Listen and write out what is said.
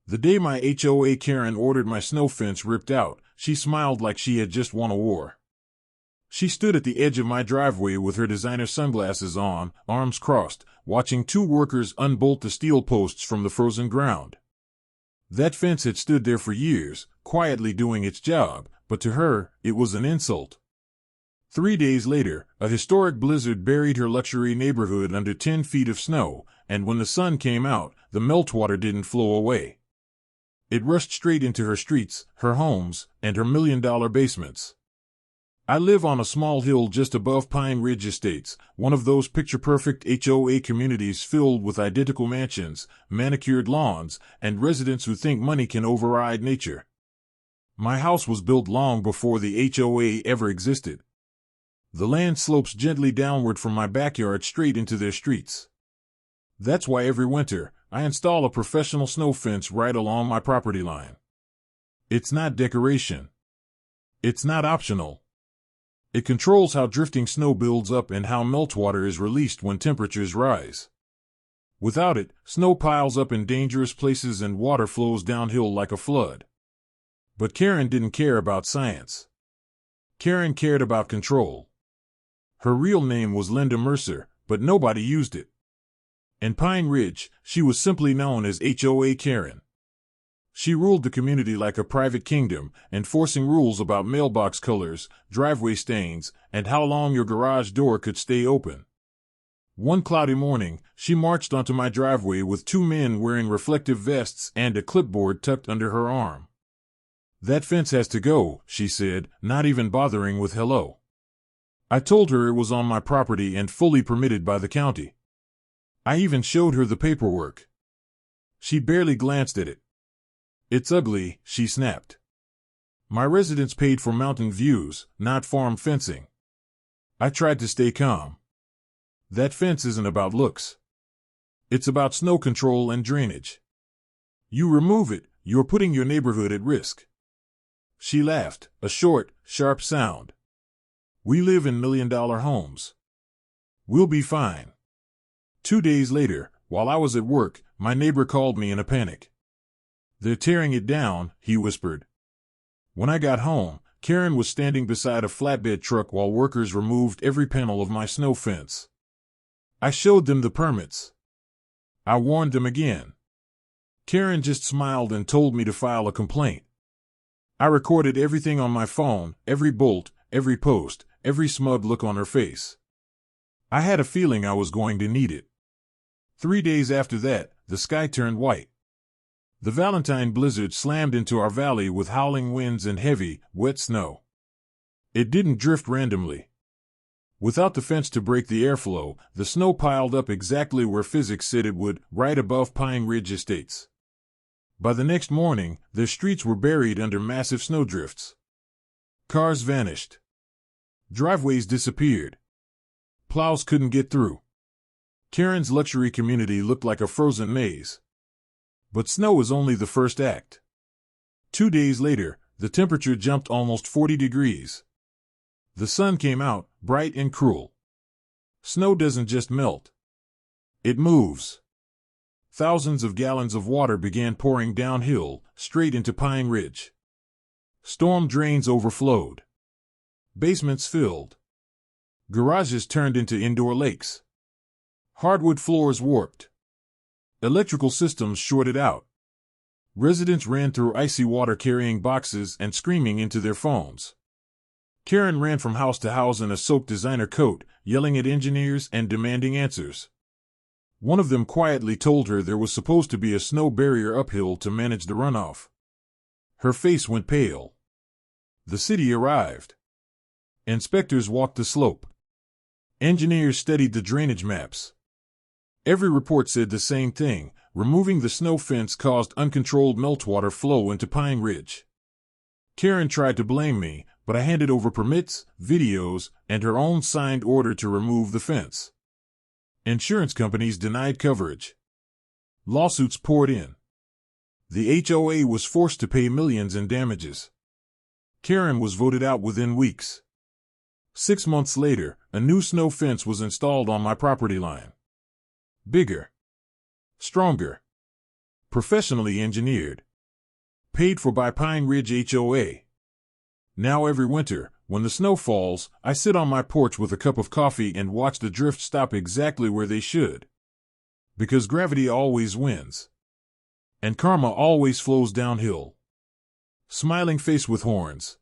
The day my HOA Karen ordered my snow fence ripped out, she smiled like she had just won a war. She stood at the edge of my driveway with her designer sunglasses on, arms crossed, watching two workers unbolt the steel posts from the frozen ground. That fence had stood there for years, quietly doing its job, but to her, it was an insult. 3 days later, a historic blizzard buried her luxury neighborhood under 10 feet of snow, and when the sun came out, the meltwater didn't flow away. It rushed straight into her streets, her homes, and her million-dollar basements. I live on a small hill just above Pine Ridge Estates, one of those picture-perfect HOA communities filled with identical mansions, manicured lawns, and residents who think money can override nature. My house was built long before the HOA ever existed. The land slopes gently downward from my backyard straight into their streets. That's why every winter, I install a professional snow fence right along my property line. It's not decoration. It's not optional. It controls how drifting snow builds up and how meltwater is released when temperatures rise. Without it, snow piles up in dangerous places and water flows downhill like a flood. But Karen didn't care about science. Karen cared about control. Her real name was Linda Mercer, but nobody used it. In Pine Ridge, she was simply known as HOA Karen. She ruled the community like a private kingdom, enforcing rules about mailbox colors, driveway stains, and how long your garage door could stay open. One cloudy morning, she marched onto my driveway with 2 men wearing reflective vests and a clipboard tucked under her arm. "That fence has to go," she said, not even bothering with hello. I told her it was on my property and fully permitted by the county. I even showed her the paperwork. She barely glanced at it. "It's ugly," she snapped. "My residents paid for mountain views, not farm fencing." I tried to stay calm. "That fence isn't about looks. It's about snow control and drainage. You remove it, you're putting your neighborhood at risk." She laughed, a short, sharp sound. "We live in million-dollar homes. We'll be fine." 2 days later, while I was at work, my neighbor called me in a panic. "They're tearing it down," he whispered. When I got home, Karen was standing beside a flatbed truck while workers removed every panel of my snow fence. I showed them the permits. I warned them again. Karen just smiled and told me to file a complaint. I recorded everything on my phone, every bolt, every post, every smug look on her face. I had a feeling I was going to need it. 3 days after that, the sky turned white. The Valentine blizzard slammed into our valley with howling winds and heavy, wet snow. It didn't drift randomly. Without the fence to break the airflow, the snow piled up exactly where physics said it would, right above Pine Ridge Estates. By the next morning, their streets were buried under massive snowdrifts. Cars vanished. Driveways disappeared. Plows couldn't get through. Karen's luxury community looked like a frozen maze. But snow is only the first act. 2 days later, the temperature jumped almost 40 degrees. The sun came out, bright and cruel. Snow doesn't just melt. It moves. Thousands of gallons of water began pouring downhill, straight into Pine Ridge. Storm drains overflowed. Basements filled. Garages turned into indoor lakes. Hardwood floors warped. Electrical systems shorted out. Residents ran through icy water carrying boxes and screaming into their phones. Karen ran from house to house in a soaked designer coat, yelling at engineers and demanding answers. One of them quietly told her there was supposed to be a snow barrier uphill to manage the runoff. Her face went pale. The city arrived. Inspectors walked the slope. Engineers studied the drainage maps. Every report said the same thing: removing the snow fence caused uncontrolled meltwater flow into Pine Ridge. Karen tried to blame me, but I handed over permits, videos, and her own signed order to remove the fence. Insurance companies denied coverage. Lawsuits poured in. The HOA was forced to pay millions in damages. Karen was voted out within weeks. 6 months later, a new snow fence was installed on my property line. Bigger. Stronger. Professionally engineered. Paid for by Pine Ridge HOA. Now every winter, when the snow falls, I sit on my porch with a cup of coffee and watch the drift stop exactly where they should. Because gravity always wins. And karma always flows downhill. Smiling face with horns.